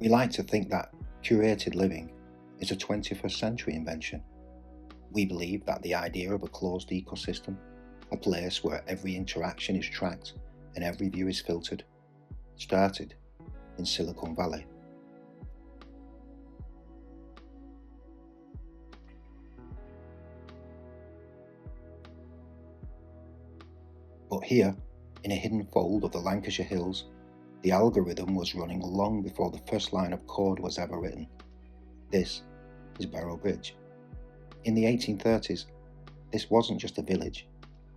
We like to think that curated living is a 21st century invention. We believe that the idea of a closed ecosystem, a place where every interaction is tracked and every view is filtered, started in Silicon Valley. But here, in a hidden fold of the Lancashire Hills, the algorithm was running long before the first line of code was ever written. This is Barrow Bridge. In the 1830s, this wasn't just a village,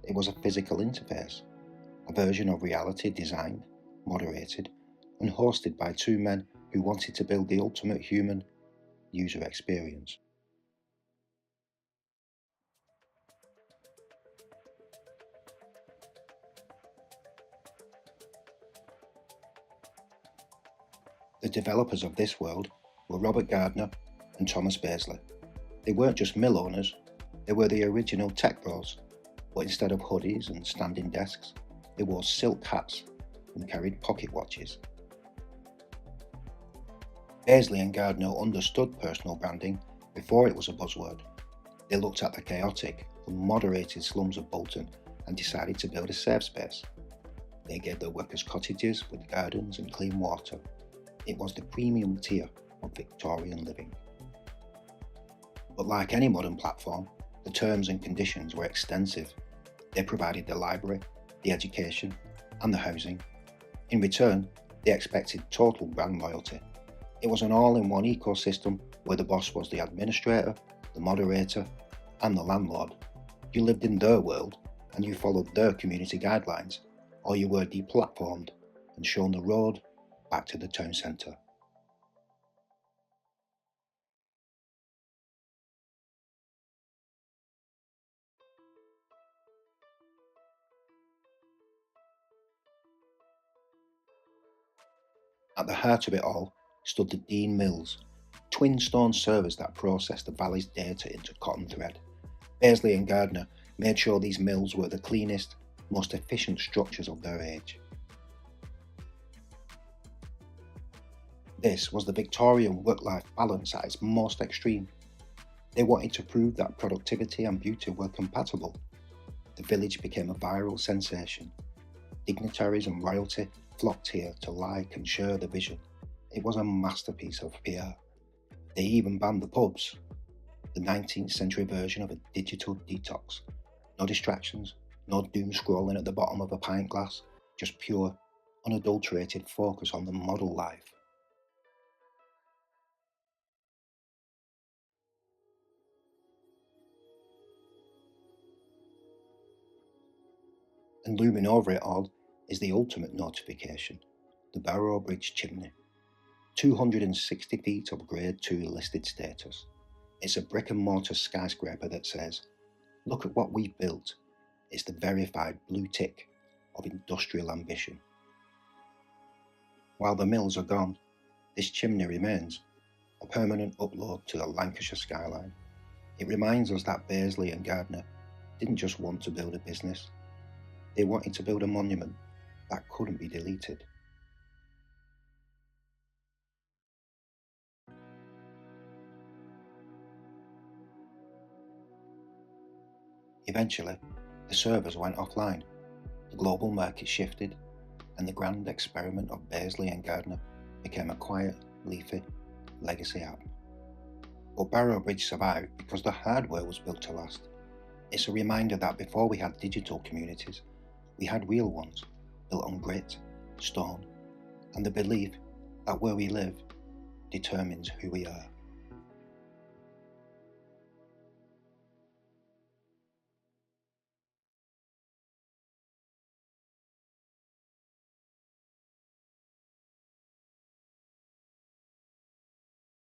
it was a physical interface, a version of reality designed, moderated, and hosted by two men who wanted to build the ultimate human user experience. The developers of this world were Robert Gardner and Thomas Beazley. They weren't just mill owners, they were the original tech bros, but instead of hoodies and standing desks, they wore silk hats and carried pocket watches. Beazley and Gardner understood personal branding before it was a buzzword. They looked at the chaotic, unmoderated slums of Bolton and decided to build a safe space. They gave their workers cottages with gardens and clean water. It was the premium tier of Victorian living. But like any modern platform, the terms and conditions were extensive. They provided the library, the education, and the housing. In return, they expected total brand loyalty. It was an all-in-one ecosystem where the boss was the administrator, the moderator, and the landlord. You lived in their world and you followed their community guidelines, or you were deplatformed and shown the road back to the town centre. At the heart of it all stood the Dean Mills, twin stone servers that processed the valley's data into cotton thread. Beazley and Gardner made sure these mills were the cleanest, most efficient structures of their age. This was the Victorian work-life balance at its most extreme. They wanted to prove that productivity and beauty were compatible. The village became a viral sensation. Dignitaries and royalty flocked here to like and share the vision. It was a masterpiece of PR. They even banned the pubs, the 19th century version of a digital detox. No distractions, no doom scrolling at the bottom of a pint glass, just pure, unadulterated focus on the model life. And looming over it all is the ultimate notification, the Barrow Bridge chimney. 260 feet of Grade 2 listed status. It's a brick and mortar skyscraper that says, "Look at what we've built." It's the verified blue tick of industrial ambition. While the mills are gone, this chimney remains, a permanent upload to the Lancashire skyline. It reminds us that Beazley and Gardner didn't just want to build a business, they wanted to build a monument that couldn't be deleted. Eventually, the servers went offline, the global market shifted, and the grand experiment of Beazley and Gardner became a quiet, leafy legacy app. But Barrow Bridge survived because the hardware was built to last. It's a reminder that before we had digital communities, we had real ones, built on grit, stone, and the belief that where we live determines who we are.